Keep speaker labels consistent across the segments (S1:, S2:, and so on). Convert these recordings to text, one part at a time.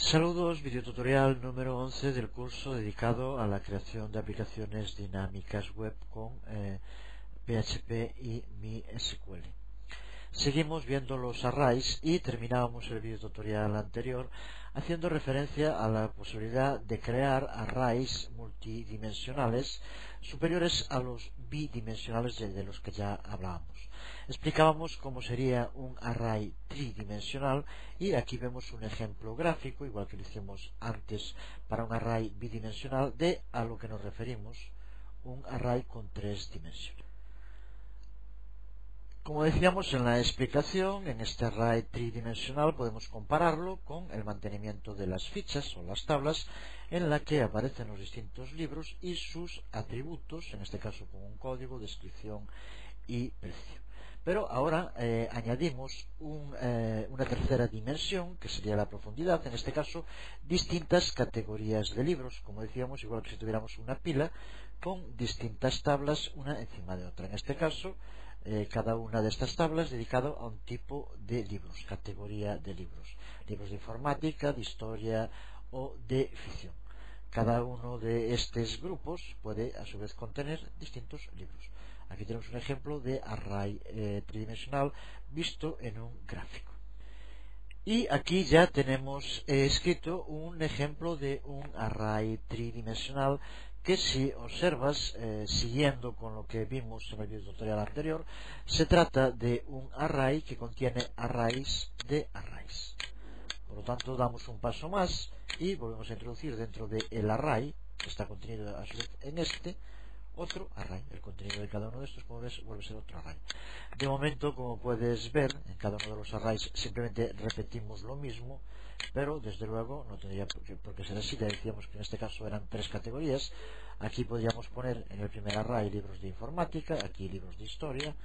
S1: Saludos, videotutorial número 11 del curso dedicado a la creación de aplicaciones dinámicas web con PHP y MySQL. Seguimos viendo los arrays y terminábamos el videotutorial anterior haciendo referencia a la posibilidad de crear arrays multidimensionales superiores a los bidimensionales de los que ya hablábamos. Explicábamos cómo sería un array tridimensional y aquí vemos un ejemplo gráfico, igual que lo hicimos antes para un array bidimensional, de a lo que nos referimos, un array con 3 dimensiones. Como decíamos en la explicación, en este array tridimensional podemos compararlo con el mantenimiento de las fichas o las tablas en la que aparecen los distintos libros y sus atributos, en este caso con un código, descripción y precio. Pero ahora añadimos una tercera dimensión, que sería la profundidad, en este caso distintas categorías de libros, como decíamos, igual que si tuviéramos una pila con distintas tablas una encima de otra. En este caso, cada una de estas tablas dedicado a un tipo de libros, categoría de libros, libros de informática, de historia o de ficción. Cada uno de estos grupos puede a su vez contener distintos libros. Aquí tenemos un ejemplo de array tridimensional visto en un gráfico. Y aquí ya tenemos escrito un ejemplo de un array tridimensional que, si observas, siguiendo con lo que vimos en el video tutorial anterior, se trata de un array que contiene arrays de arrays. Por lo tanto, damos un paso más y volvemos a introducir dentro del array, que está contenido a su vez en este, otro array. El contenido de cada uno de estos, como ves, vuelve a ser otro array. De momento, como puedes ver, en cada uno de los arrays simplemente repetimos lo mismo, pero desde luego no tendría por qué ser así. Ya decíamos que en este caso eran 3 categorías. Aquí podríamos poner en el primer array libros de informática, aquí libros de historia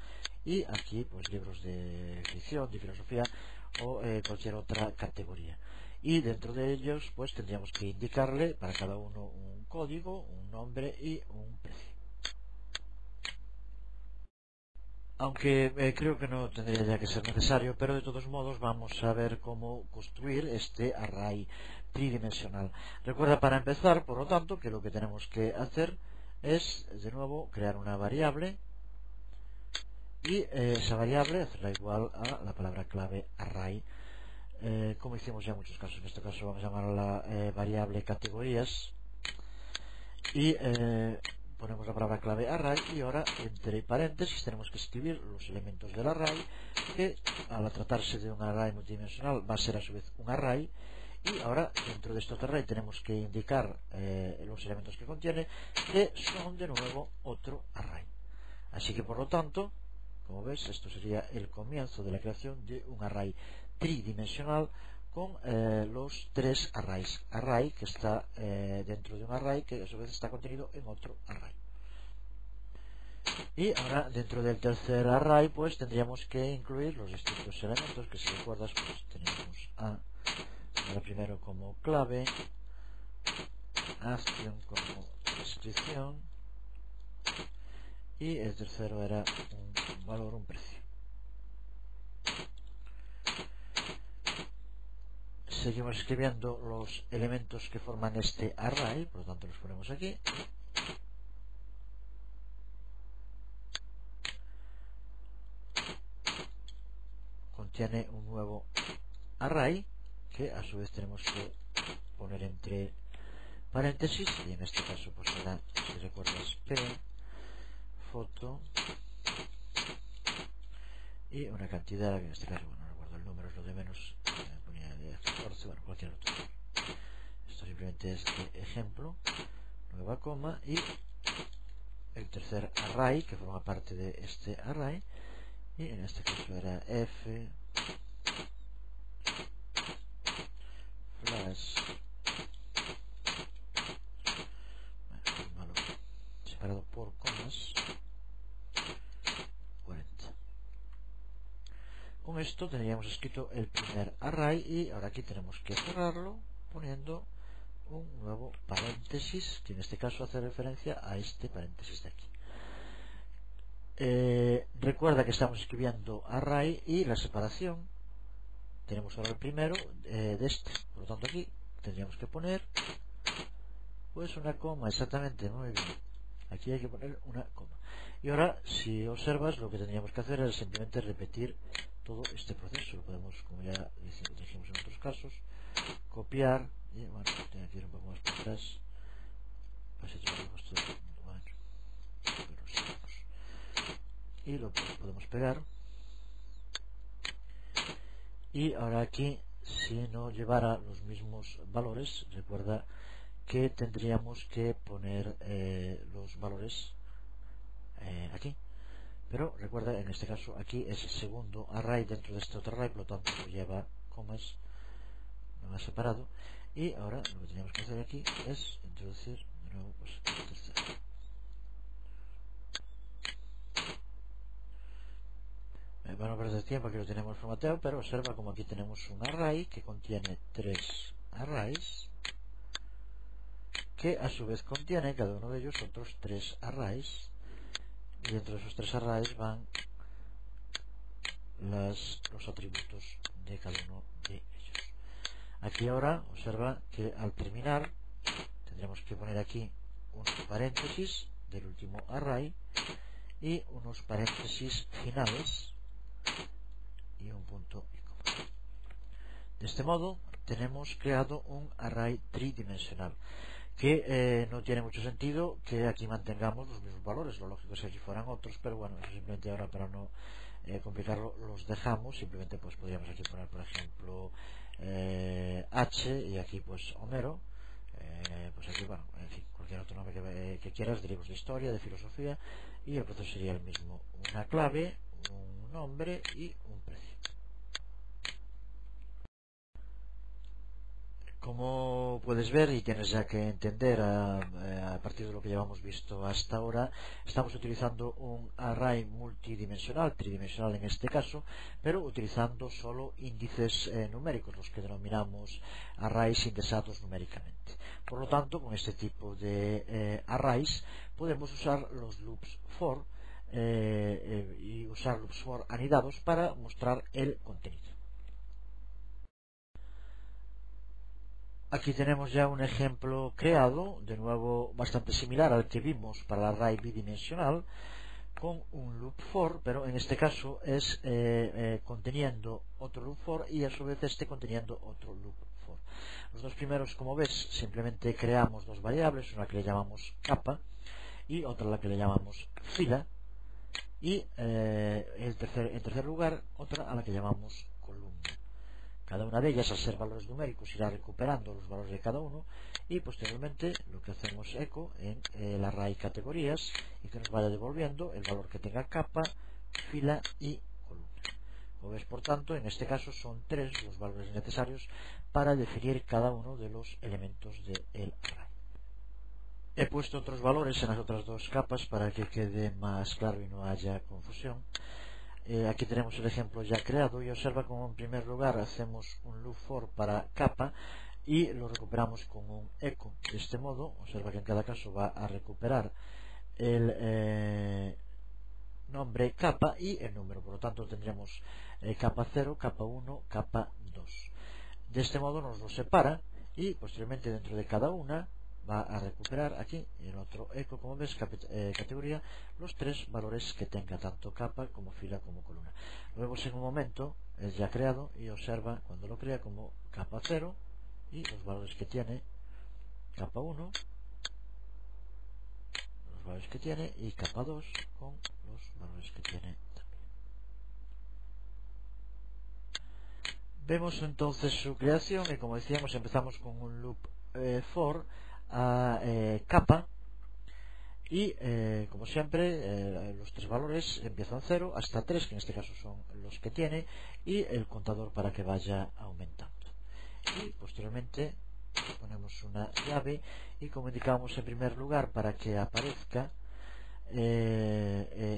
S1: y aquí pues libros de ficción, de filosofía o cualquier otra categoría. Y dentro de ellos pues tendríamos que indicarle para cada uno un código, un nombre y un precio. Aunque creo que no tendría ya que ser necesario, pero de todos modos vamos a ver cómo construir este array tridimensional. Recuerda, para empezar, por lo tanto, que lo que tenemos que hacer es, de nuevo, crear una variable y esa variable hacerla igual a la palabra clave array, como hicimos ya en muchos casos. En este caso vamos a llamarla variable categorías y ponemos la palabra clave array y ahora entre paréntesis tenemos que escribir los elementos del array, que al tratarse de un array multidimensional va a ser a su vez un array, y ahora dentro de este array tenemos que indicar los elementos que contiene, que son de nuevo otro array. Así que por lo tanto, como ves, esto sería el comienzo de la creación de un array tridimensional con los 3 arrays. Array que está dentro de un array que a su vez está contenido en otro array. Y ahora dentro del tercer array pues tendríamos que incluir los distintos elementos que, si recuerdas, pues tenemos ahora primero como clave, action como descripción y el tercero era un valor, un precio. Seguimos escribiendo los elementos que forman este array, por lo tanto los ponemos aquí. Contiene un nuevo array que a su vez tenemos que poner entre paréntesis, y en este caso pues será, si recuerdas, p, foto y una cantidad, que en este caso, bueno, no recuerdo el número, es lo de menos, ponía de 14, bueno, cualquier otro. Esto simplemente es de ejemplo, nueva coma, y el tercer array que forma parte de este array, y en este caso era f flash, un valor separado por comas, 40. Con esto tendríamos escrito el primer array y ahora aquí tenemos que cerrarlo poniendo un nuevo paréntesis, que en este caso hace referencia a este paréntesis de aquí. Recuerda que estamos escribiendo array y la separación tenemos ahora el primero de este, por lo tanto aquí tendríamos que poner pues una coma, exactamente, muy bien. Aquí hay que poner una coma. Y ahora, si observas, lo que tendríamos que hacer es simplemente repetir todo este proceso. Lo podemos, como ya dijimos en otros casos, copiar y bueno, tengo que ir un poco más para atrás. Y lo podemos pegar. Y ahora aquí, si no llevara los mismos valores, recuerda que tendríamos que poner los valores aquí. Pero recuerda, en este caso aquí es el segundo array dentro de este otro array, por lo tanto no lleva comas, no va separado. Y ahora lo que tenemos que hacer aquí es introducir de nuevo pues, el tercero. Bueno, no perder tiempo, aquí lo tenemos formateado, pero observa como aquí tenemos un array que contiene 3 arrays, que a su vez contiene cada uno de ellos otros 3 arrays, y dentro de esos 3 arrays van los atributos de cada uno de ellos. Aquí ahora observa que al terminar tendremos que poner aquí unos paréntesis del último array y unos paréntesis finales y un punto y coma. De este modo tenemos creado un array tridimensional que no tiene mucho sentido que aquí mantengamos los mismos valores. Lo lógico es que aquí fueran otros, pero bueno, eso simplemente ahora para no complicarlo los dejamos. Simplemente pues podríamos aquí poner por ejemplo H y aquí pues Homero, pues aquí bueno, en fin, cualquier otro nombre que quieras, de libros de historia, de filosofía, y el proceso sería el mismo: una clave, un nombre y un precio. Como puedes ver y tienes ya que entender a partir de lo que llevamos visto hasta ahora, estamos utilizando un array multidimensional, tridimensional en este caso, pero utilizando solo índices numéricos, los que denominamos arrays indexados numéricamente. Por lo tanto, con este tipo de arrays podemos usar los loops for y usar loops for anidados para mostrar el contenido. Aquí tenemos ya un ejemplo creado, de nuevo bastante similar al que vimos para el array bidimensional, con un loop for, pero en este caso es conteniendo otro loop for y a su vez conteniendo otro loop for. Los dos primeros, como ves, simplemente creamos dos variables, una que le llamamos capa y otra a la que le llamamos fila, y en tercer lugar otra a la que llamamos columna. Cada una de ellas, al ser valores numéricos, irá recuperando los valores de cada uno y posteriormente lo que hacemos eco en el array categorías y que nos vaya devolviendo el valor que tenga capa, fila y columna. Como ves, por tanto, en este caso son 3 los valores necesarios para definir cada uno de los elementos del array. He puesto otros valores en las otras dos capas para que quede más claro y no haya confusión. Aquí tenemos el ejemplo ya creado y observa como en primer lugar hacemos un loop for para capa y lo recuperamos con un echo. De este modo, observa que en cada caso va a recuperar el nombre capa y el número. Por lo tanto tendríamos capa 0, capa 1, capa 2. De este modo nos lo separa y posteriormente dentro de cada una va a recuperar aquí en otro eco, como ves, categoría, los 3 valores que tenga, tanto capa como fila como columna. Lo vemos en un momento, es ya creado y observa cuando lo crea como capa 0 y los valores que tiene, capa 1, los valores que tiene, y capa 2 con los valores que tiene también. Vemos entonces su creación y como decíamos empezamos con un loop for a capa y como siempre los 3 valores empiezan 0 hasta 3, que en este caso son los que tiene, y el contador para que vaya aumentando. Y posteriormente ponemos una llave y como indicamos en primer lugar, para que aparezca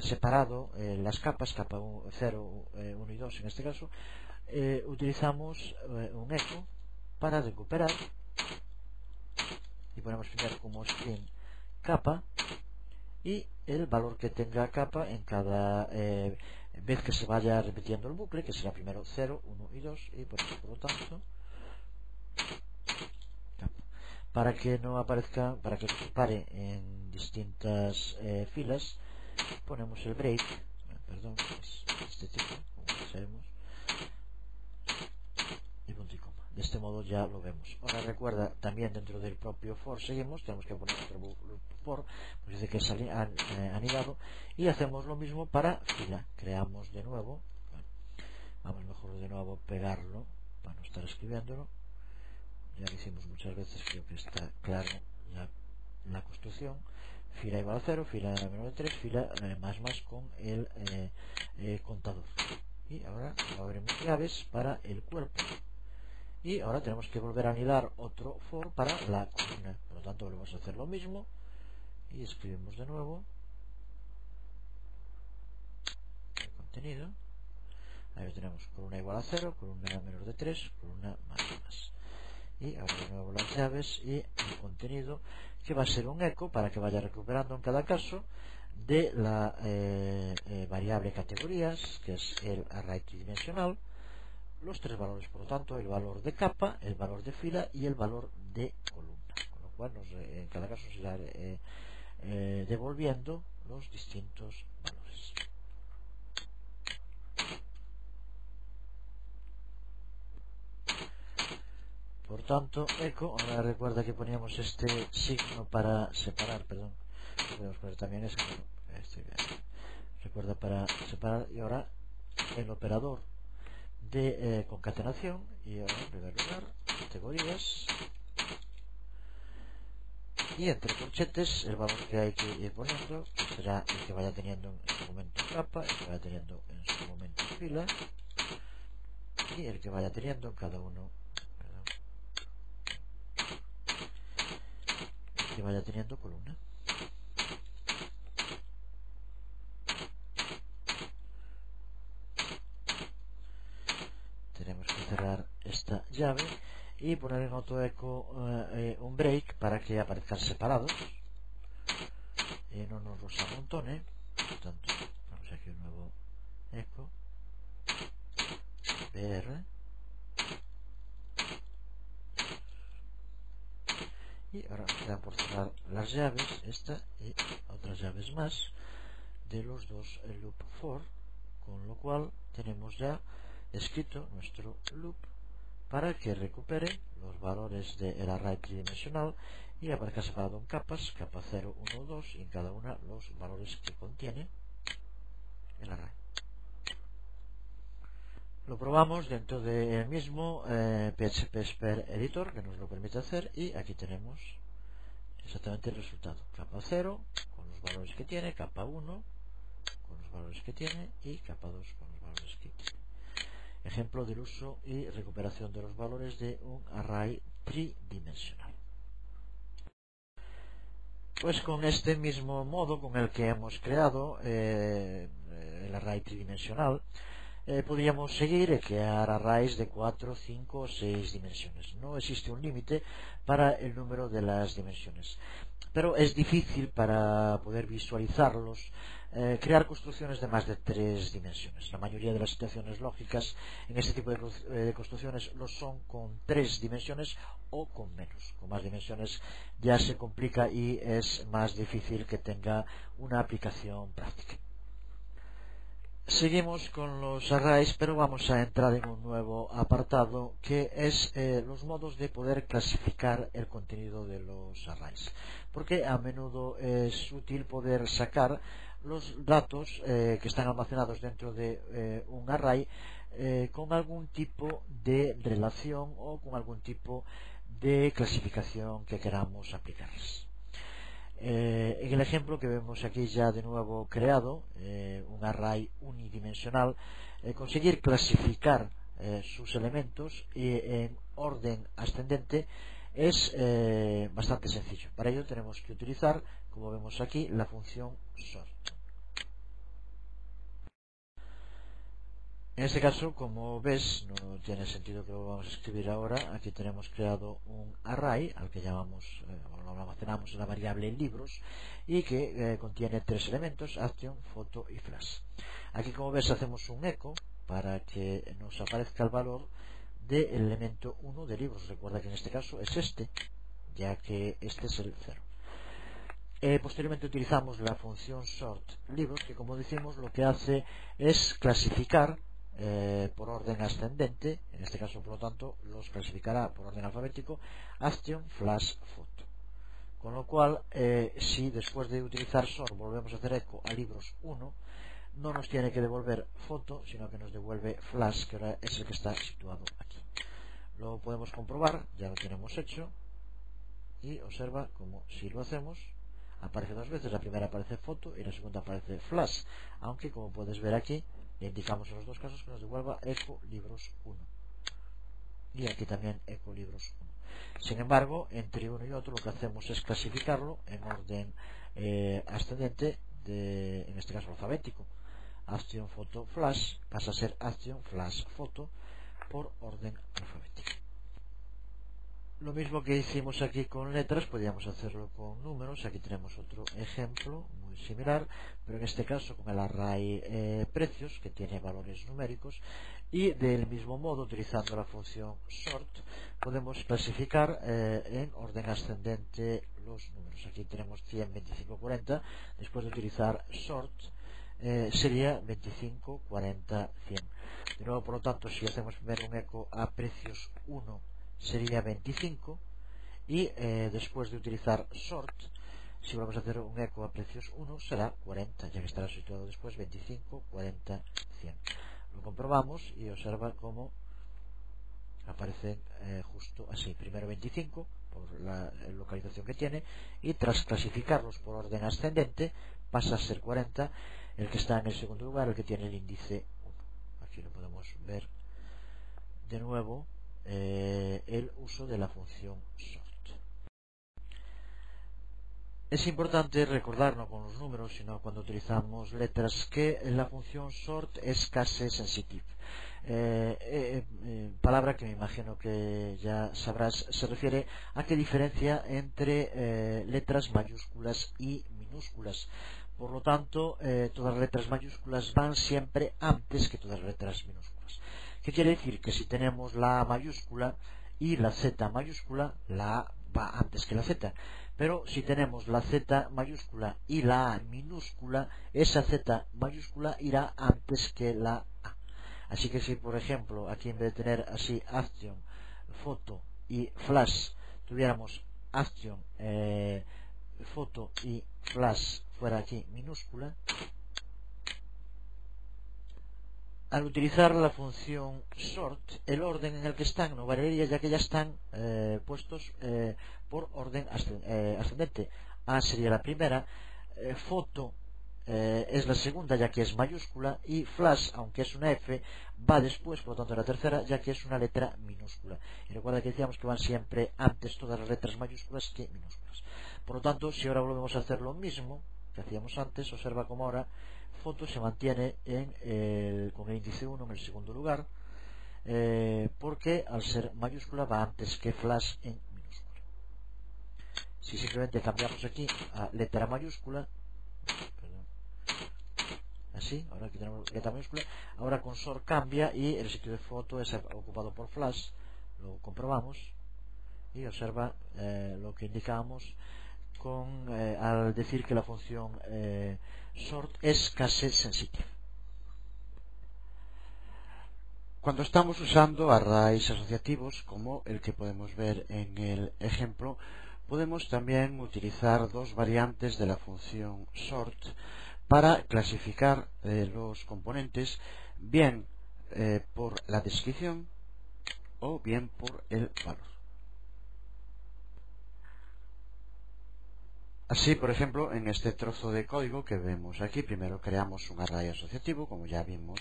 S1: separado las capas, capa 0, 1 y 2 en este caso, utilizamos un echo para recuperar y ponemos primero como string capa y el valor que tenga capa en cada vez que se vaya repitiendo el bucle, que será primero 0, 1 y 2, y por lo tanto Para que no aparezca, para que se pare en distintas filas, ponemos el break, perdón, es este tipo, como sabemos, y punto y coma. De este modo ya lo vemos. Ahora recuerda, también dentro del propio for seguimos, tenemos que poner otro loop for, pues dice que es anidado, y hacemos lo mismo para fila. Creamos de nuevo, bueno, vamos mejor de nuevo a pegarlo para no estar escribiéndolo. Ya lo hicimos muchas veces, creo que está claro ya la construcción. Fila igual a 0, fila menor de 3, fila más con el contador. Y ahora abrimos llaves para el cuerpo. Y ahora tenemos que volver a anidar otro for para la columna. Por lo tanto, volvemos a hacer lo mismo. Y escribimos de nuevo el contenido. Ahí lo tenemos, columna igual a 0, columna menor de 3, columna más. Y ahora de nuevo las llaves y el contenido, que va a ser un eco para que vaya recuperando en cada caso de la variable categorías, que es el array tridimensional, los tres valores, por lo tanto, el valor de capa, el valor de fila y el valor de columna, con lo cual en cada caso se irá devolviendo los distintos valores. Por tanto, eco, ahora recuerda que poníamos este signo para separar, perdón, podemos poner también ese, recuerda para separar, y ahora el operador de concatenación, y ahora en primer lugar categorías, y entre corchetes el valor que hay que ir poniendo, que será el que vaya teniendo en su momento capa, el que vaya teniendo en su momento fila, y el que vaya teniendo en cada uno, que vaya teniendo columna. Tenemos que cerrar esta llave y poner en autoeco un break para que aparezcan separados y no nos los amontone. Por tanto, vamos aquí un nuevo eco br, y ahora nos quedan por cerrar las llaves, esta y otras llaves más de los dos loop for, con lo cual tenemos ya escrito nuestro loop para que recupere los valores del array tridimensional y aparezca separado en capas, capa 0, 1, 2, y en cada una los valores que contiene el array. Lo probamos dentro del mismo PHP Sphere Editor, que nos lo permite hacer, y aquí tenemos exactamente el resultado. Capa 0 con los valores que tiene, capa 1 con los valores que tiene y capa 2 con los valores que tiene. Ejemplo del uso y recuperación de los valores de un array tridimensional. Pues con este mismo modo con el que hemos creado el array tridimensional, podríamos seguir y crear arrays de 4, 5 o 6 dimensiones. No existe un límite para el número de las dimensiones, pero es difícil para poder visualizarlos crear construcciones de más de 3 dimensiones. La mayoría de las situaciones lógicas en este tipo de construcciones lo son con 3 dimensiones o con menos. Con más dimensiones ya se complica y es más difícil que tenga una aplicación práctica. Seguimos con los arrays, pero vamos a entrar en un nuevo apartado que es los modos de poder clasificar el contenido de los arrays, porque a menudo es útil poder sacar los datos que están almacenados dentro de un array con algún tipo de relación o con algún tipo de clasificación que queramos aplicarles. En el ejemplo que vemos aquí ya de nuevo creado, un array unidimensional, conseguir clasificar sus elementos en orden ascendente es bastante sencillo. Para ello tenemos que utilizar, como vemos aquí, la función sort. En este caso, como ves, no tiene sentido que lo vamos a escribir ahora. Aquí tenemos creado un array al que llamamos, lo almacenamos en la variable libros, y que contiene 3 elementos: action, foto y flash. Aquí, como ves, hacemos un eco para que nos aparezca el valor del elemento 1 de libros. Recuerda que en este caso es este, ya que este es el 0. Posteriormente utilizamos la función sort libros, que como decimos lo que hace es clasificar por orden ascendente, en este caso por lo tanto los clasificará por orden alfabético, action, flash, foto. Con lo cual, si después de utilizar sort volvemos a hacer eco a libros 1, no nos tiene que devolver foto, sino que nos devuelve flash, que ahora es el que está situado aquí. Lo podemos comprobar, ya lo tenemos hecho, y observa como si lo hacemos aparece dos veces, la primera aparece foto y la segunda aparece flash, aunque como puedes ver aquí le indicamos en los dos casos que nos devuelva eco libros 1 y aquí también eco libros 1. Sin embargo, entre uno y otro lo que hacemos es clasificarlo en orden ascendente, en este caso alfabético. Action, foto, flash pasa a ser action, flash, foto por orden alfabético. Lo mismo que hicimos aquí con letras, podríamos hacerlo con números. Aquí tenemos otro ejemplo muy similar, pero en este caso con el array precios, que tiene valores numéricos, y del mismo modo, utilizando la función sort, podemos clasificar en orden ascendente los números. Aquí tenemos 100, 25, 40. Después de utilizar sort, sería 25, 40, 100. De nuevo, por lo tanto, si hacemos primero un eco a precios 1, sería 25, y después de utilizar sort, si vamos a hacer un eco a precios 1, será 40, ya que estará situado después 25, 40, 100. Lo comprobamos y observa cómo aparecen justo así. Primero 25 por la localización que tiene, y tras clasificarlos por orden ascendente pasa a ser 40 el que está en el segundo lugar, el que tiene el índice 1. Aquí lo podemos ver de nuevo, el uso de la función sort. Es importante recordar, no con los números, sino cuando utilizamos letras, que la función sort es case sensitive. Palabra que me imagino que ya sabrás, se refiere a que diferencia entre letras mayúsculas y minúsculas. Por lo tanto, todas las letras mayúsculas van siempre antes que todas las letras minúsculas. ¿Qué quiere decir? Que si tenemos la A mayúscula y la Z mayúscula, la A va antes que la Z. Pero si tenemos la Z mayúscula y la A minúscula, esa Z mayúscula irá antes que la A. Así que si, por ejemplo, aquí en vez de tener así action, foto y flash, tuviéramos action, foto y flash fuera aquí minúscula, al utilizar la función sort, el orden en el que están no variaría, ya que ya están puestos por orden ascendente. A sería la primera, foto es la segunda, ya que es mayúscula, y flash, aunque es una F, va después, por lo tanto la tercera, ya que es una letra minúscula. Y recuerda que decíamos que van siempre antes todas las letras mayúsculas que minúsculas. Por lo tanto, si ahora volvemos a hacer lo mismo que hacíamos antes, observa cómo ahora foto se mantiene con el índice 1 en el segundo lugar, porque al ser mayúscula va antes que flash en minúscula. Si simplemente cambiamos aquí a letra mayúscula, así, ahora aquí tenemos letra mayúscula, ahora con sort cambia y el sitio de foto es ocupado por flash. Lo comprobamos y observa lo que indicamos al decir que la función sort es case sensitive. Cuando estamos usando arrays asociativos, como el que podemos ver en el ejemplo, podemos también utilizar dos variantes de la función sort para clasificar los componentes, bien por la descripción o bien por el valor. Así, por ejemplo, en este trozo de código que vemos aquí, primero creamos un array asociativo, como ya vimos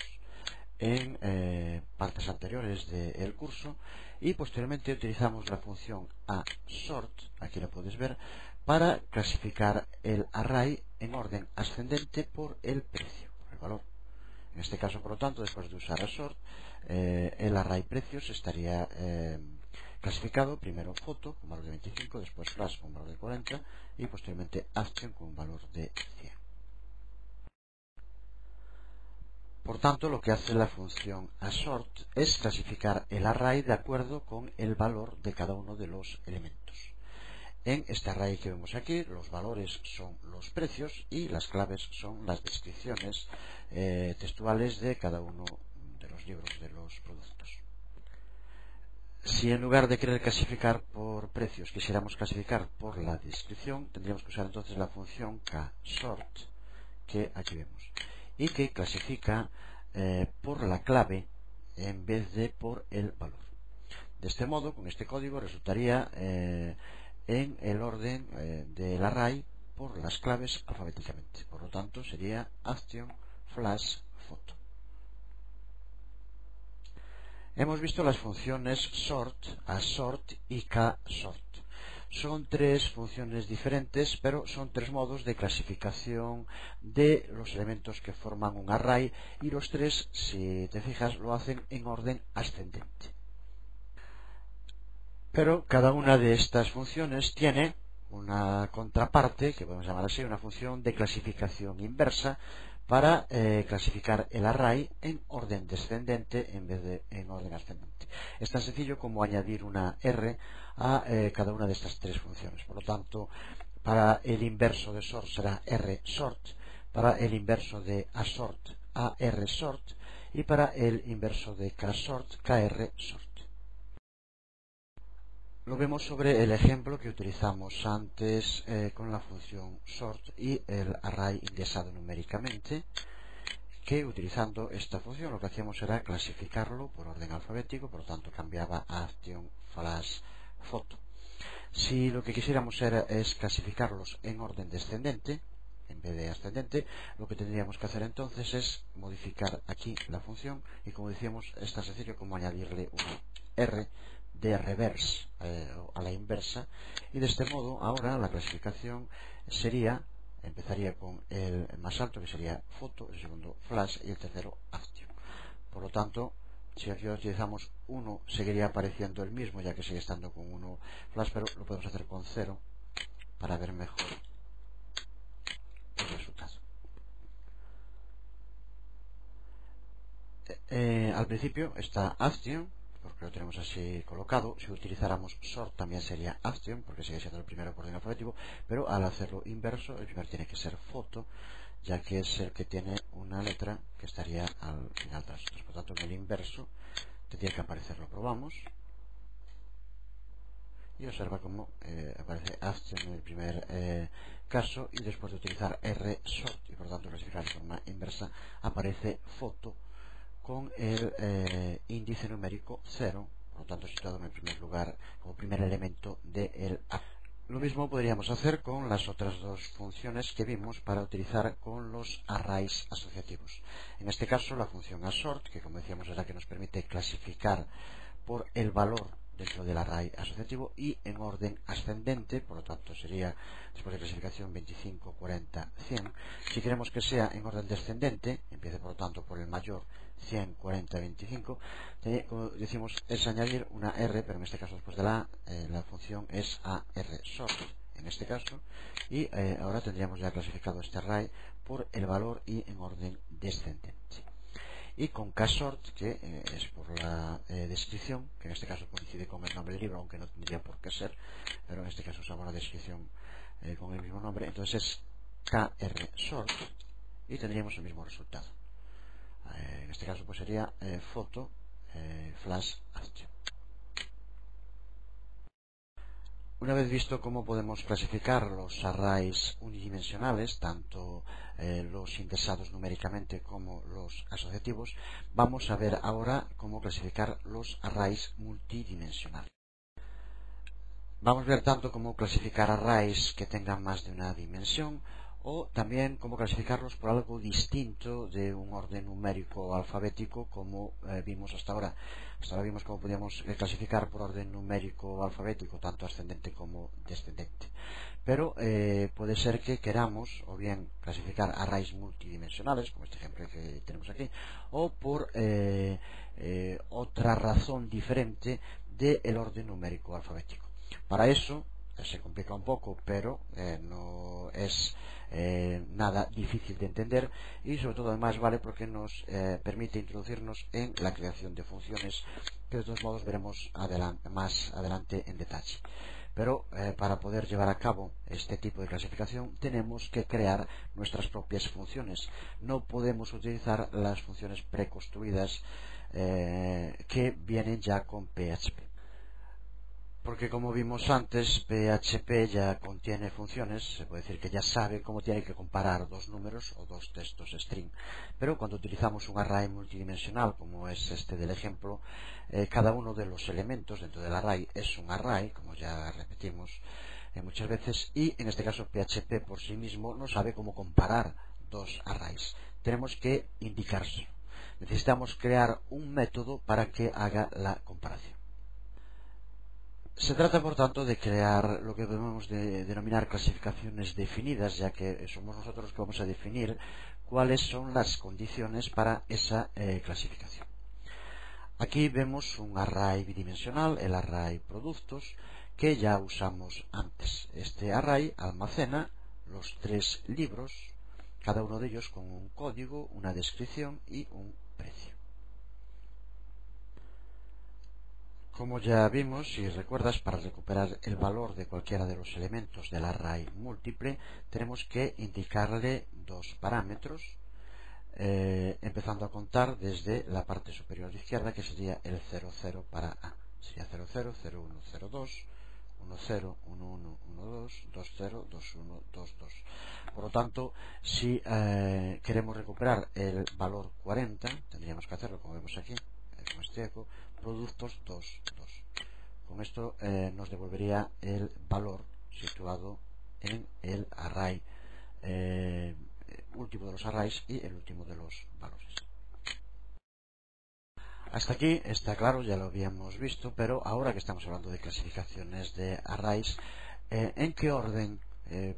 S1: en partes anteriores del curso, y posteriormente utilizamos la función aSort, aquí la puedes ver, para clasificar el array en orden ascendente por el precio, por el valor. En este caso, por lo tanto, después de usar aSort, el array precios estaría clasificado primero foto con valor de 25, después flash con valor de 40 y posteriormente action con un valor de 100. Por tanto, lo que hace la función aSort es clasificar el array de acuerdo con el valor de cada uno de los elementos. En este array que vemos aquí, los valores son los precios y las claves son las descripciones textuales de cada uno de los libros de los productos. Si en lugar de querer clasificar por precios quisiéramos clasificar por la descripción, tendríamos que usar entonces la función ksort, que aquí vemos, y que clasifica por la clave en vez de por el valor. De este modo, con este código resultaría en el orden del array por las claves alfabéticamente. Por lo tanto, sería action flash photo. Hemos visto las funciones sort, asort y ksort. Son tres funciones diferentes, pero son tres modos de clasificación de los elementos que forman un array, y los tres, si te fijas, lo hacen en orden ascendente. Pero cada una de estas funciones tiene una contraparte, que podemos llamar así, una función de clasificación inversa, para clasificar el array en orden descendente en vez de en orden ascendente. Es tan sencillo como añadir una R a cada una de estas tres funciones. Por lo tanto, para el inverso de sort será rsort, para el inverso de asort arsort, y para el inverso de ksort krsort. Lo vemos sobre el ejemplo que utilizamos antes con la función sort y el array indexado numéricamente, que utilizando esta función lo que hacíamos era clasificarlo por orden alfabético, por lo tanto cambiaba a action flash photo. Si lo que quisiéramos es clasificarlos en orden descendente en vez de ascendente, lo que tendríamos que hacer entonces es modificar aquí la función, y como decíamos, es tan sencillo como añadirle una R de reverse a la inversa, y de este modo ahora la clasificación empezaría con el más alto, que sería photo, el segundo flash y el tercero action. Por lo tanto, si aquí utilizamos 1, seguiría apareciendo el mismo, ya que sigue estando con 1 flash, pero lo podemos hacer con 0 para ver mejor el resultado. Al principio está action, porque lo tenemos así colocado. Si utilizáramos sort también sería action, porque sigue siendo el primero por orden alfabético, pero al hacerlo inverso, el primero tiene que ser photo, ya que es el que tiene una letra que estaría al final de las otras. Por lo tanto, en el inverso tendría que aparecer. Lo probamos y observa cómo aparece action en el primer caso, y después de utilizar rsort y por lo tanto clasificar de forma inversa, aparece photo con el índice numérico 0, por lo tanto situado en el primer lugar como primer elemento del array. Lo mismo podríamos hacer con las otras dos funciones que vimos para utilizar con los arrays asociativos. En este caso, la función asort, que como decíamos es la que nos permite clasificar por el valor dentro del array asociativo y en orden ascendente, por lo tanto sería, después de clasificación, 25, 40, 100. Si queremos que sea en orden descendente, empiece por lo tanto por el mayor, 100, 40, 25, como decimos, es añadir una R, pero en este caso después de la función es arsort en este caso, y ahora tendríamos ya clasificado este array por el valor y en orden descendente. Y con ksort, que es por la descripción, que en este caso coincide con el nombre del libro, aunque no tendría por qué ser, pero en este caso usamos la descripción con el mismo nombre, entonces es krsort y tendríamos el mismo resultado. En este caso pues sería photo flash action. Una vez visto cómo podemos clasificar los arrays unidimensionales, tanto los indexados numéricamente como los asociativos, vamos a ver ahora cómo clasificar los arrays multidimensionales. Vamos a ver tanto cómo clasificar arrays que tengan más de una dimensión, o también cómo clasificarlos por algo distinto de un orden numérico o alfabético, como vimos hasta ahora. Hasta ahora vimos cómo podíamos clasificar por orden numérico o alfabético, tanto ascendente como descendente. Pero puede ser que queramos o bien clasificar arrays multidimensionales, como este ejemplo que tenemos aquí, o por otra razón diferente del orden numérico o alfabético. Para eso se complica un poco, pero no es nada difícil de entender, y sobre todo además vale porque nos permite introducirnos en la creación de funciones, que de todos modos veremos más adelante en detalle. Pero para poder llevar a cabo este tipo de clasificación tenemos que crear nuestras propias funciones. No podemos utilizar las funciones preconstruidas que vienen ya con PHP. Porque como vimos antes, PHP ya contiene funciones, se puede decir que ya sabe cómo tiene que comparar dos números o dos textos string. Pero cuando utilizamos un array multidimensional, como es este del ejemplo, cada uno de los elementos dentro del array es un array, como ya repetimos muchas veces, y en este caso PHP por sí mismo no sabe cómo comparar dos arrays. Tenemos que indicárselo. Necesitamos crear un método para que haga la comparación. Se trata, por tanto, de crear lo que debemos denominar clasificaciones definidas, ya que somos nosotros los que vamos a definir cuáles son las condiciones para esa clasificación. Aquí vemos un array bidimensional, el array productos, que ya usamos antes. Este array almacena los 3 libros, cada uno de ellos con un código, una descripción y un precio. Como ya vimos, si recuerdas, para recuperar el valor de cualquiera de los elementos del array múltiple, tenemos que indicarle dos parámetros, empezando a contar desde la parte superior izquierda, que sería el 00 para A. Sería 00, 01, 02, 10, 11, 12, 20, 21, 22. Por lo tanto, si queremos recuperar el valor 40, tendríamos que hacerlo como vemos aquí, con este eco, productos 2, 2. Con esto nos devolvería el valor situado en el array último de los arrays y el último de los valores. Hasta aquí está claro, ya lo habíamos visto, pero ahora que estamos hablando de clasificaciones de arrays, ¿en qué orden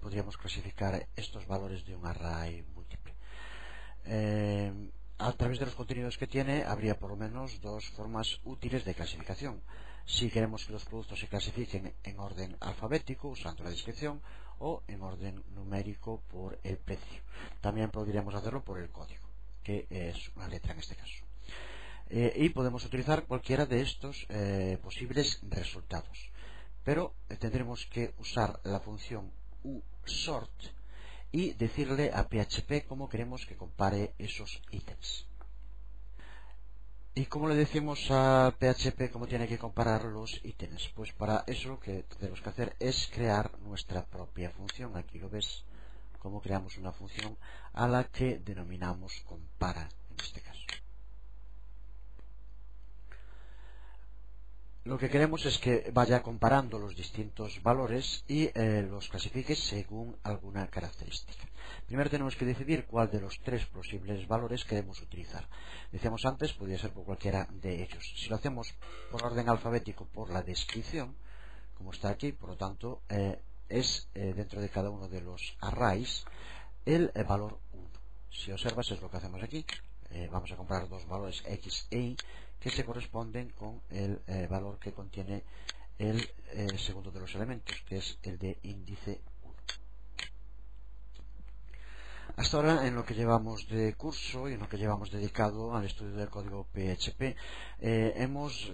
S1: podríamos clasificar estos valores de un array múltiple? A través de los contenidos que tiene, habría por lo menos dos formas útiles de clasificación. Si queremos que los productos se clasifiquen en orden alfabético, usando la descripción, o en orden numérico por el precio. También podríamos hacerlo por el código, que es una letra en este caso. Y podemos utilizar cualquiera de estos posibles resultados. Pero tendremos que usar la función uSort y decirle a PHP cómo queremos que compare esos ítems. ¿Y cómo le decimos a PHP cómo tiene que comparar los ítems? Pues para eso lo que tenemos que hacer es crear nuestra propia función. Aquí lo ves, cómo creamos una función a la que denominamos compara en este caso. Lo que queremos es que vaya comparando los distintos valores y los clasifique según alguna característica. Primero tenemos que decidir cuál de los 3 posibles valores queremos utilizar. Decíamos antes, podría ser por cualquiera de ellos. Si lo hacemos por orden alfabético por la descripción, como está aquí, por lo tanto, es dentro de cada uno de los arrays el valor 1. Si observas, es lo que hacemos aquí. Vamos a comparar dos valores X e Y que se corresponden con el valor que contiene el segundo de los elementos, que es el de índice 1. Hasta ahora, en lo que llevamos de curso y en lo que llevamos dedicado al estudio del código PHP, hemos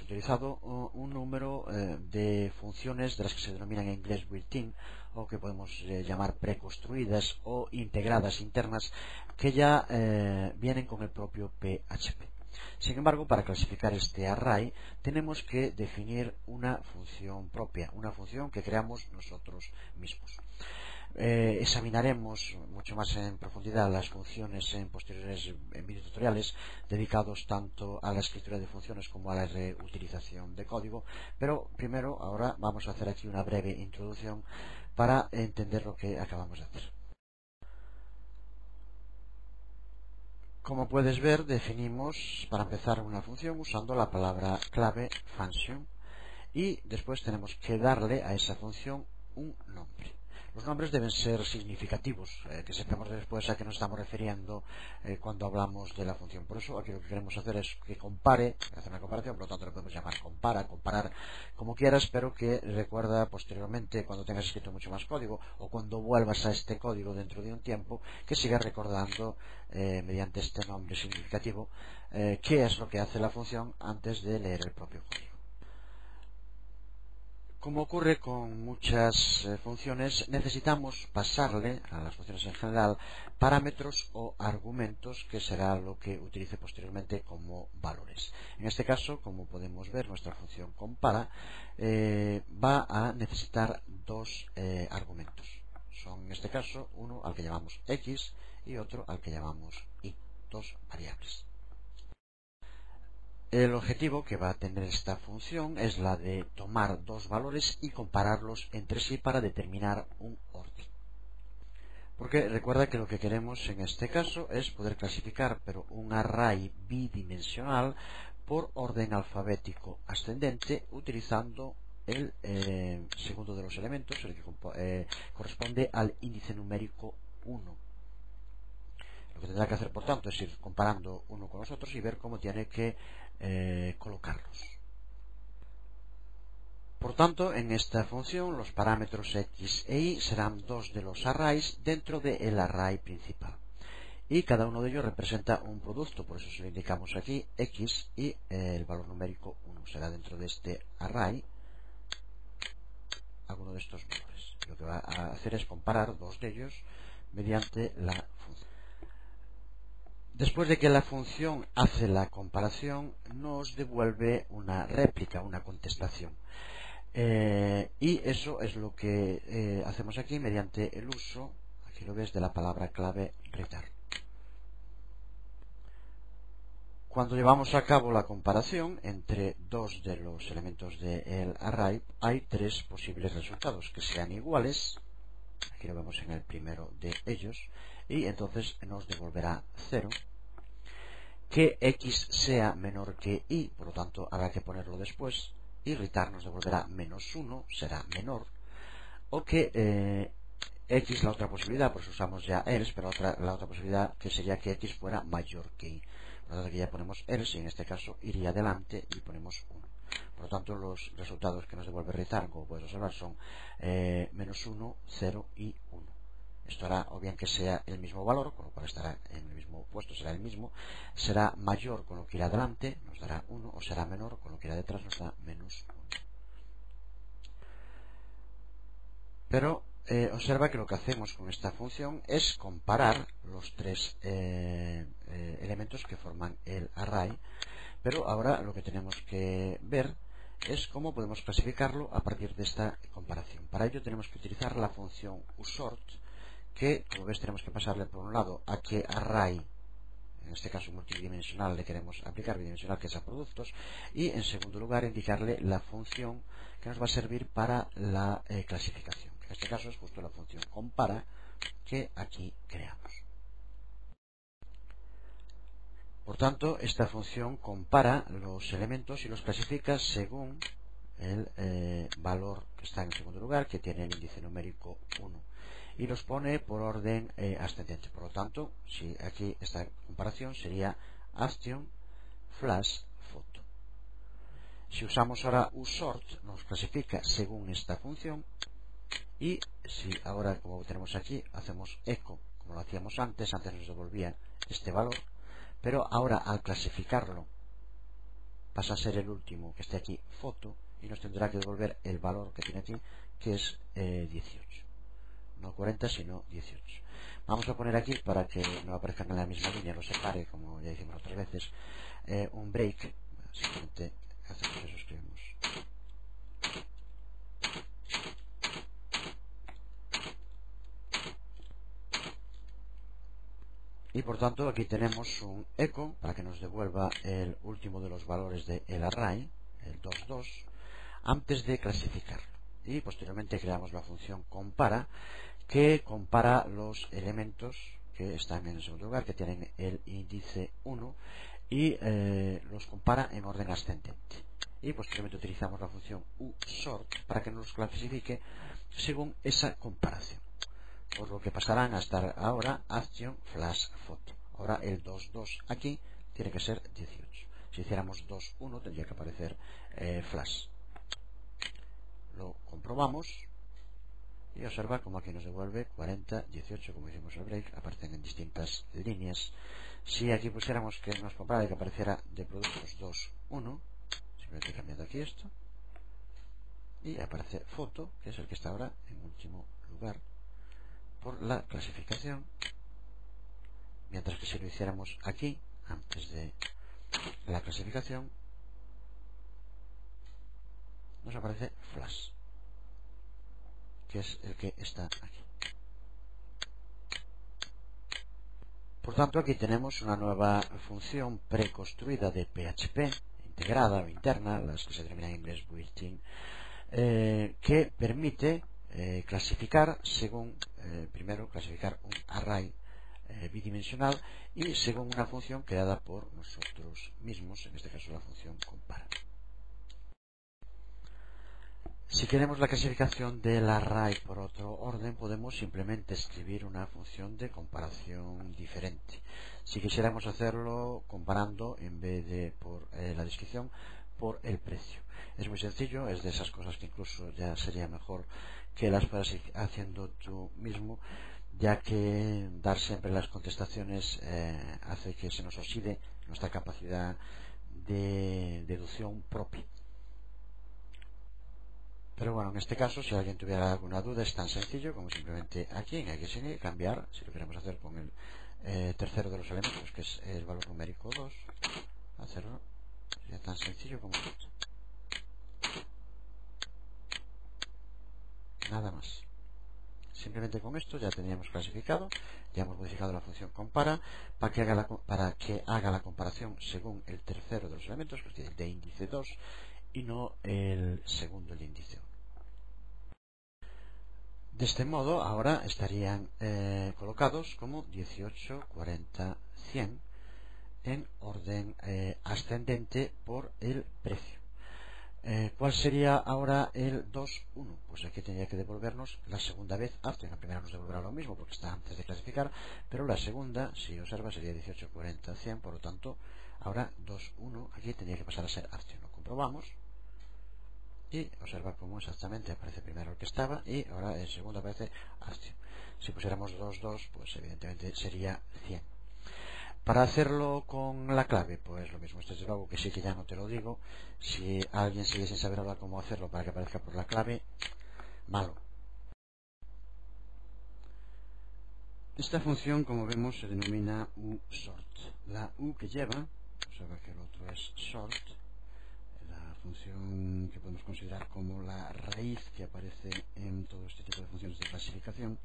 S1: utilizado un número de funciones de las que se denominan en inglés built-in, o que podemos llamar preconstruidas o integradas internas, que ya vienen con el propio PHP. Sin embargo, para clasificar este array tenemos que definir una función propia, una función que creamos nosotros mismos. Examinaremos mucho más en profundidad las funciones en posteriores videotutoriales dedicados tanto a la escritura de funciones como a la reutilización de código, pero primero ahora vamos a hacer aquí una breve introducción para entender lo que acabamos de hacer. Como puedes ver, definimos para empezar una función usando la palabra clave function y después tenemos que darle a esa función un nombre. Los nombres deben ser significativos, que sepamos después a qué nos estamos refiriendo cuando hablamos de la función. Por eso aquí lo que queremos hacer es que compare, hacer una comparación, por lo tanto lo podemos llamar compara, comparar, como quieras, pero que recuerda posteriormente, cuando tengas escrito mucho más código o cuando vuelvas a este código dentro de un tiempo, que sigas recordando mediante este nombre significativo qué es lo que hace la función antes de leer el propio código. Como ocurre con muchas funciones, necesitamos pasarle a las funciones en general parámetros o argumentos, que será lo que utilice posteriormente como valores. En este caso, como podemos ver, nuestra función compara va a necesitar dos argumentos. Son en este caso uno al que llamamos x y otro al que llamamos y, dos variables. El objetivo que va a tener esta función es la de tomar dos valores y compararlos entre sí para determinar un orden. Porque recuerda que lo que queremos en este caso es poder clasificar, pero un array bidimensional por orden alfabético ascendente, utilizando el segundo de los elementos, el que corresponde al índice numérico 1. Lo que tendrá que hacer, por tanto, es ir comparando uno con los otros y ver cómo tiene que colocarlos. Por tanto, en esta función los parámetros x e y serán dos de los arrays dentro del array principal. Y cada uno de ellos representa un producto, por eso se lo indicamos aquí, x, y el valor numérico 1 será dentro de este array alguno de estos valores. Lo que va a hacer es comparar dos de ellos mediante la función. Después de que la función hace la comparación, nos devuelve una réplica, una contestación. Y eso es lo que hacemos aquí mediante el uso, aquí lo ves, de la palabra clave return. Cuando llevamos a cabo la comparación entre dos de los elementos del array, hay tres posibles resultados: que sean iguales, aquí lo vemos en el primero de ellos, y entonces nos devolverá 0, que x sea menor que y, por lo tanto habrá que ponerlo después, y return nos devolverá -1, será menor, o que x, la otra posibilidad, pues usamos ya else, pero la otra posibilidad que sería que x fuera mayor que y. Por lo tanto, aquí ya ponemos else y en este caso iría adelante y ponemos 1. Por lo tanto, los resultados que nos devuelve return, como puedes observar, son -1, 0 y 1. Esto hará o bien que sea el mismo valor, con lo cual estará en el mismo puesto, será el mismo, será mayor con lo que irá adelante, nos dará 1, o será menor con lo que irá detrás, nos da -1. Pero observa que lo que hacemos con esta función es comparar los tres elementos que forman el array, pero ahora lo que tenemos que ver es cómo podemos clasificarlo a partir de esta comparación. Para ello tenemos que utilizar la función uSort, que, como ves, tenemos que pasarle por un lado a qué array, en este caso multidimensional, le queremos aplicar, bidimensional, que es a productos, y en segundo lugar indicarle la función que nos va a servir para la clasificación. En este caso es justo la función compara que aquí creamos. Por tanto, esta función compara los elementos y los clasifica según el valor que está en el segundo lugar, que tiene el índice numérico 1, y los pone por orden ascendente. Por lo tanto, si aquí esta comparación sería action flash photo. Si usamos ahora uSort, nos clasifica según esta función, y si ahora, como tenemos aquí, hacemos echo como lo hacíamos antes nos devolvía este valor, pero ahora al clasificarlo pasa a ser el último que esté aquí, foto, y nos tendrá que devolver el valor que tiene aquí, que es 18. No 40, sino 18. Vamos a poner aquí, para que no aparezcan en la misma línea, lo separe, como ya hicimos otras veces, un break. Simplemente hacemos eso, escribimos y por tanto aquí tenemos un echo para que nos devuelva el último de los valores del array, el 22, antes de clasificarlo. Y posteriormente creamos la función compara, que compara los elementos que están en el segundo lugar, que tienen el índice 1, y los compara en orden ascendente. Y posteriormente utilizamos la función uSort para que nos clasifique según esa comparación. Por lo que pasarán a estar ahora action flash photo. Ahora el 22 aquí tiene que ser 18. Si hiciéramos 21 tendría que aparecer flash. Lo comprobamos y observa como aquí nos devuelve 40, 18, como hicimos el break, aparecen en distintas líneas. Si aquí pusiéramos que nos comprara y que apareciera de productos 2, 1, simplemente cambiando aquí esto, y aparece foto, que es el que está ahora en último lugar por la clasificación, mientras que si lo hiciéramos aquí antes de la clasificación nos aparece flash, que es el que está aquí. Por tanto, aquí tenemos una nueva función preconstruida de PHP, integrada o interna, las que se denominan en inglés built-in, que permite clasificar según, primero, clasificar un array bidimensional y según una función creada por nosotros mismos, en este caso la función compara. Si queremos la clasificación del array por otro orden, podemos simplemente escribir una función de comparación diferente. Si quisiéramos hacerlo comparando, en vez de por la descripción, por el precio. Es muy sencillo, es de esas cosas que incluso ya sería mejor que las fueras haciendo tú mismo, ya que dar siempre las contestaciones hace que se nos oxide nuestra capacidad de deducción propia. Pero bueno, en este caso, si alguien tuviera alguna duda, es tan sencillo como simplemente aquí en XN cambiar, si lo queremos hacer con el tercero de los elementos, que es el valor numérico 2, hacerlo, sería tan sencillo como esto. Nada más. Simplemente con esto ya teníamos clasificado, ya hemos modificado la función compara para que haga la comparación según el tercero de los elementos, que es el de índice 2, y no el segundo, el de índice 1. De este modo, ahora estarían colocados como 18, 40, 100 en orden ascendente por el precio. ¿Cuál sería ahora el 2, 1? Pues aquí tendría que devolvernos la segunda vez Artion. La primera nos devolverá lo mismo porque está antes de clasificar, pero la segunda, si observa, sería 18, 40, 100. Por lo tanto, ahora 2, 1, aquí tendría que pasar a ser Artion. Lo comprobamos. Y observa cómo exactamente aparece primero el que estaba y ahora el segundo aparece Artion. Si pusiéramos 2, 2, pues evidentemente sería 100. Para hacerlo con la clave, pues lo mismo. Esto es algo que sí que ya no te lo digo. Si alguien sigue sin saber ahora cómo hacerlo para que aparezca por la clave, malo. Esta función, como vemos, se denomina uSort. La U que lleva, observa que el otro es sort, la función que podemos considerar como la raíz que aparece en todo este tipo de funciones de clasificación.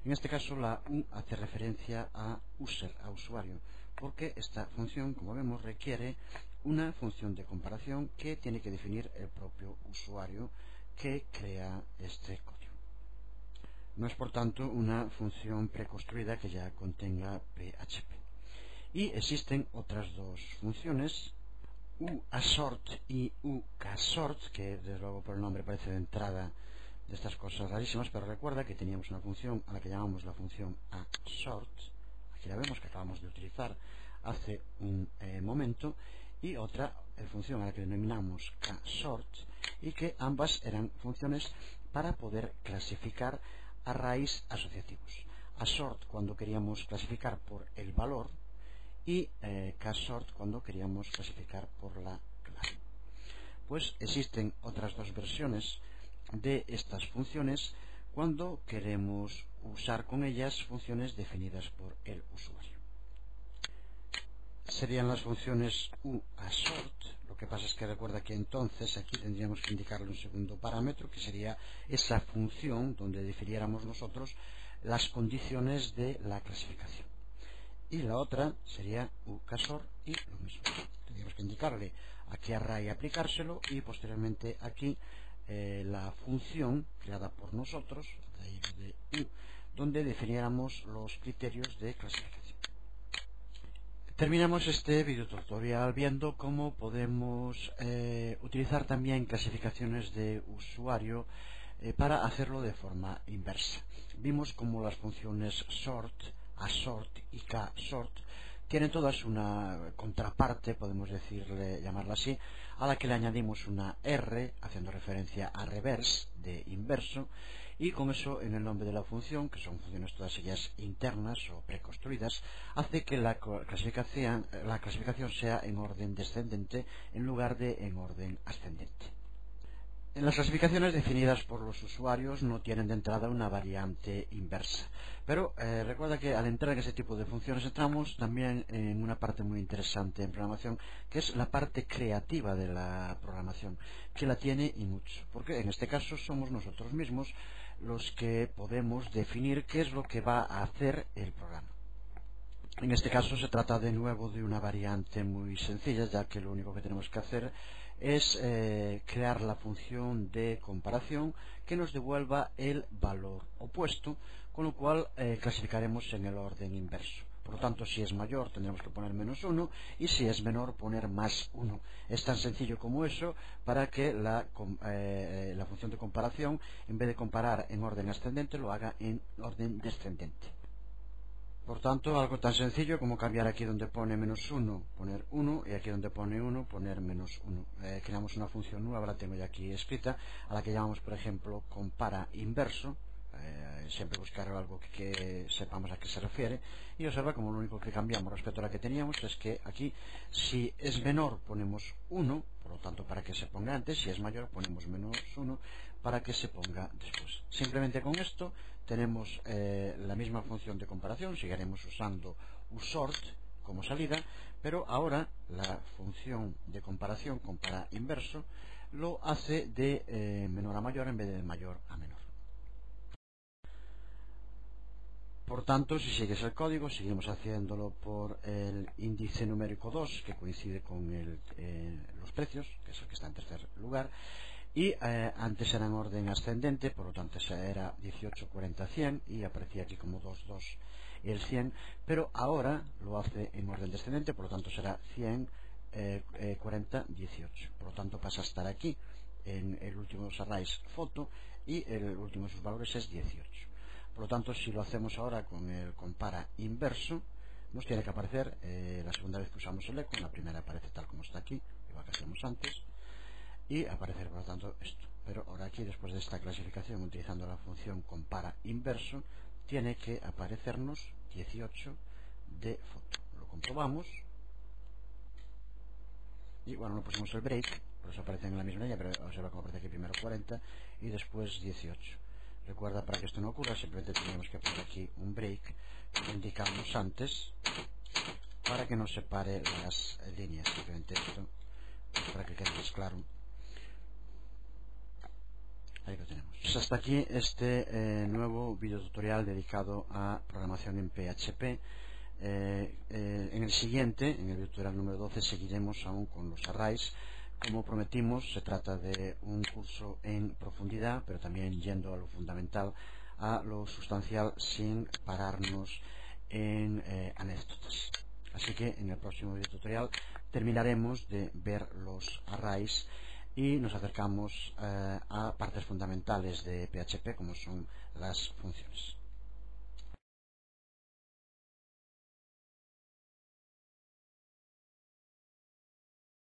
S1: En este caso la U hace referencia a user, a usuario, porque esta función, como vemos, requiere una función de comparación que tiene que definir el propio usuario que crea este código. No es, por tanto, una función preconstruida que ya contenga PHP. Y existen otras dos funciones, uAssort y uCasort, que desde luego por el nombre parece de entrada de estas cosas rarísimas, pero recuerda que teníamos una función a la que llamamos la función assort, aquí la vemos que acabamos de utilizar hace un momento, y otra función a la que denominamos casort, y que ambas eran funciones para poder clasificar arrays asociativos. Assort cuando queríamos clasificar por el valor y casort cuando queríamos clasificar por la clave. Pues existen otras dos versiones de estas funciones cuando queremos usar con ellas funciones definidas por el usuario. Serían las funciones uAssort. Lo que pasa es que recuerda que entonces aquí tendríamos que indicarle un segundo parámetro, que sería esa función donde definiéramos nosotros las condiciones de la clasificación. Y la otra sería uCasort y lo mismo. Tendríamos que indicarle a qué array aplicárselo y posteriormente aquí la función creada por nosotros, donde definiéramos los criterios de clasificación. Terminamos este video tutorial viendo cómo podemos utilizar también clasificaciones de usuario para hacerlo de forma inversa. Vimos cómo las funciones sort, assort y casort tienen todas una contraparte, podemos llamarla así, a la que le añadimos una R, haciendo referencia a reverse, de inverso, y con eso en el nombre de la función, que son funciones todas ellas internas o preconstruidas, hace que la clasificación sea en orden descendente en lugar de en orden ascendente. En las clasificaciones definidas por los usuarios no tienen de entrada una variante inversa, pero recuerda que al entrar en ese tipo de funciones entramos también en una parte muy interesante en programación, que es la parte creativa de la programación, que la tiene y mucho, porque en este caso somos nosotros mismos los que podemos definir qué es lo que va a hacer el programa. En este caso se trata de nuevo de una variante muy sencilla, ya que lo único que tenemos que hacer es crear la función de comparación que nos devuelva el valor opuesto, con lo cual clasificaremos en el orden inverso. Por lo tanto, si es mayor tendremos que poner -1 y si es menor poner +1. Es tan sencillo como eso para que la función de comparación, en vez de comparar en orden ascendente, lo haga en orden descendente. Por tanto, algo tan sencillo como cambiar aquí donde pone -1, poner 1, y aquí donde pone 1, poner -1. Creamos una función nueva, la tengo ya aquí escrita, a la que llamamos, por ejemplo, compara inverso. Siempre buscar algo que sepamos a qué se refiere, y observa como lo único que cambiamos respecto a la que teníamos es que aquí, si es menor, ponemos 1, por lo tanto para que se ponga antes; si es mayor, ponemos -1 para que se ponga después. Simplemente con esto tenemos la misma función de comparación, seguiremos usando usort como salida, pero ahora la función de comparación, compara inverso, lo hace de menor a mayor en vez de mayor a menor. Por tanto, si sigues el código, seguimos haciéndolo por el índice numérico 2, que coincide con los precios, que es el que está en tercer lugar, y antes era en orden ascendente, por lo tanto era 18, 40, 100, y aparecía aquí como 2, 2 el 100, pero ahora lo hace en orden descendente, por lo tanto será 100, 40, 18. Por lo tanto pasa a estar aquí en el último de los arrays foto, y el último de sus valores es 18. Por lo tanto, si lo hacemos ahora con el compara inverso, nos tiene que aparecer la segunda vez que usamos el eco. La primera aparece tal como está aquí, igual que hacíamos antes, y aparecer por lo tanto esto. Pero ahora aquí, después de esta clasificación utilizando la función compara inverso, tiene que aparecernos 18 de foto. Lo comprobamos y bueno, no pusimos el break, por eso aparece en la misma línea, pero observa cómo aparece aquí primero 40 y después 18. Recuerda, para que esto no ocurra, simplemente tenemos que poner aquí un break que indicamos antes para que nos separe las líneas. Simplemente esto, para que quede más claro. Ahí lo tenemos. Pues hasta aquí este nuevo video tutorial dedicado a programación en PHP. En el siguiente, en el video tutorial número 12, seguiremos aún con los arrays. Como prometimos, se trata de un curso en profundidad, pero también yendo a lo fundamental, a lo sustancial, sin pararnos en anécdotas. Así que en el próximo video tutorial terminaremos de ver los arrays y nos acercamos a partes fundamentales de PHP, como son las funciones.